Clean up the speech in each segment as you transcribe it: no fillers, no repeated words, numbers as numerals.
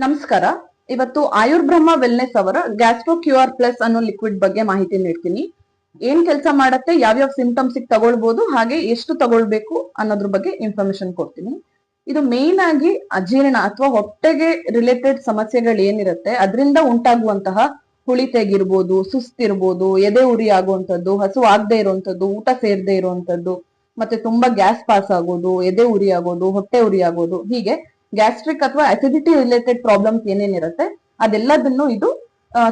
ನಮಸ್ಕಾರ. ಇವತ್ತು ಆಯುರ್ಬ್ರಹ್ಮ ವೆಲ್ನೆಸ್ ಅವರ ಗ್ಯಾಸ್ಟ್ರೋ ಕ್ಯೂಆರ್ ಪ್ಲಸ್ ಅನ್ನೋ ಲಿಕ್ವಿಡ್ ಬಗ್ಗೆ ಮಾಹಿತಿ ನೀಡ್ತೀನಿ. ಏನ್ ಕೆಲಸ ಮಾಡತ್ತೆ, ಯಾವ್ಯಾವ ಸಿಂಪ್ಟಮ್ಸ್ ತಗೊಳ್ಬಹುದು, ಹಾಗೆ ಎಷ್ಟು ತಗೊಳ್ಬೇಕು ಅನ್ನೋದ್ರ ಬಗ್ಗೆ ಇನ್ಫಾರ್ಮೇಶನ್ ಕೊಡ್ತೀನಿ. ಇದು ಮೇನ್ ಆಗಿ ಅಜೀರ್ಣ ಅಥವಾ ಹೊಟ್ಟೆಗೆ ರಿಲೇಟೆಡ್ ಸಮಸ್ಯೆಗಳು ಏನಿರುತ್ತೆ ಅದರಿಂದ ಉಂಟಾಗುವಂತಹ ಹುಳಿ ತೆಗಿರ್ಬೋದು, ಸುಸ್ತಿರ್ಬೋದು, ಎದೆ ಉರಿ ಆಗುವಂತದ್ದು, ಹಸು ಆಗದೆ ಇರುವಂತದ್ದು, ಊಟ ಸೇರದೆ ಇರುವಂತದ್ದು, ಮತ್ತೆ ತುಂಬಾ ಗ್ಯಾಸ್ ಪಾಸ್ ಆಗೋದು, ಎದೆ ಉರಿ ಆಗೋದು, ಹೊಟ್ಟೆ ಉರಿ ಆಗೋದು, ಹೀಗೆ ಗ್ಯಾಸ್ಟ್ರಿಕ್ ಅಥವಾ ಅಸಿಡಿಟಿ ರಿಲೇಟೆಡ್ ಪ್ರಾಬ್ಲಮ್ಸ್ ಏನೇನಿರುತ್ತೆ ಅದೆಲ್ಲದನ್ನು ಇದು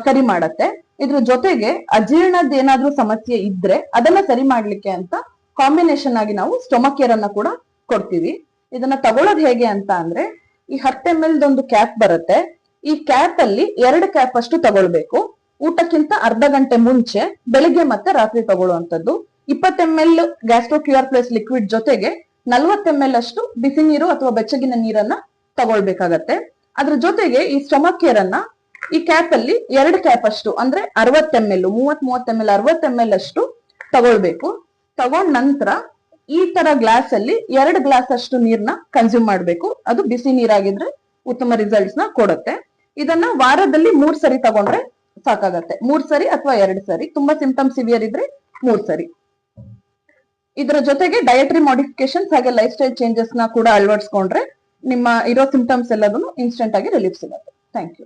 ಸರಿ ಮಾಡತ್ತೆ. ಇದ್ರ ಜೊತೆಗೆ ಅಜೀರ್ಣದ ಏನಾದ್ರೂ ಸಮಸ್ಯೆ ಇದ್ರೆ ಅದನ್ನ ಸರಿ ಮಾಡ್ಲಿಕ್ಕೆ ಅಂತ ಕಾಂಬಿನೇಷನ್ ಆಗಿ ನಾವು ಸ್ಟೊಮಕ್ ಅನ್ನ ಕೂಡ ಕೊಡ್ತೀವಿ. ಇದನ್ನ ತಗೊಳ್ಳೋದು ಹೇಗೆ ಅಂತ ಅಂದ್ರೆ, ಈ 10 ml ಒಂದು ಕ್ಯಾಪ್ ಬರುತ್ತೆ. ಈ ಕ್ಯಾಪ್ ಅಲ್ಲಿ 2 ಕ್ಯಾಪ್ ಅಷ್ಟು ತಗೊಳ್ಬೇಕು. ಊಟಕ್ಕಿಂತ ಅರ್ಧ ಗಂಟೆ ಮುಂಚೆ ಬೆಳಿಗ್ಗೆ ಮತ್ತೆ ರಾತ್ರಿ ತಗೊಳ್ಳುವಂತದ್ದು. 20 ml gastro QR plus liquid ಜೊತೆಗೆ 40 ml ಅಷ್ಟು ಬಿಸಿ ನೀರು ಅಥವಾ ಬೆಚ್ಚಗಿನ ನೀರನ್ನ ತಗೊಳ್ಬೇಕಾಗತ್ತೆ. ಅದ್ರ ಜೊತೆಗೆ ಈ ಸ್ಟೊಮಕ್ ಅನ್ನ ಈ ಕ್ಯಾಪ್ ಅಲ್ಲಿ 2 ಕ್ಯಾಪ್ ಅಷ್ಟು ಅಂದ್ರೆ 60 ml 30 ml 60 ml ಅಷ್ಟು ತಗೊಳ್ಬೇಕು. ತಗೊಂಡ್ ನಂತರ ಈ ತರ ಗ್ಲಾಸ್ ಅಲ್ಲಿ 2 ಗ್ಲಾಸ್ ಅಷ್ಟು ನೀರ್ನ ಕನ್ಸ್ಯೂಮ್ ಮಾಡ್ಬೇಕು. ಅದು ಬಿಸಿ ನೀರಾಗಿದ್ರೆ ಉತ್ತಮ ರಿಸಲ್ಟ್ಸ್ ನ ಕೊಡುತ್ತೆ. ಇದನ್ನ ವಾರದಲ್ಲಿ 3 ಸರಿ ತಗೊಂಡ್ರೆ ಸಾಕಾಗತ್ತೆ. 3 ಸರಿ ಅಥವಾ 2 ಸರಿ, ತುಂಬಾ ಸಿಂಪ್ಟಮ್ ಸಿವಿಯರ್ ಇದ್ರೆ 3 ಸರಿ. ಇದರ ಜೊತೆಗೆ ಡಯಟರಿ ಮಾಡಿಫಿಕೇಶನ್ಸ್ ಹಾಗೆ ಲೈಫ್ ಸ್ಟೈಲ್ ಚೇಂಜಸ್ ನ ಕೂಡ ಅಳವಡಿಸ್ಕೊಂಡ್ರೆ ನಿಮ್ಮ ಇರೋ ಸಿಂಪ್ಟಮ್ಸ್ ಎಲ್ಲದನ್ನು ಇನ್ಸ್ಟೆಂಟ್ ಆಗಿ ರಿಲೀಫ್ ಸಿಗುತ್ತೆ. Thank you.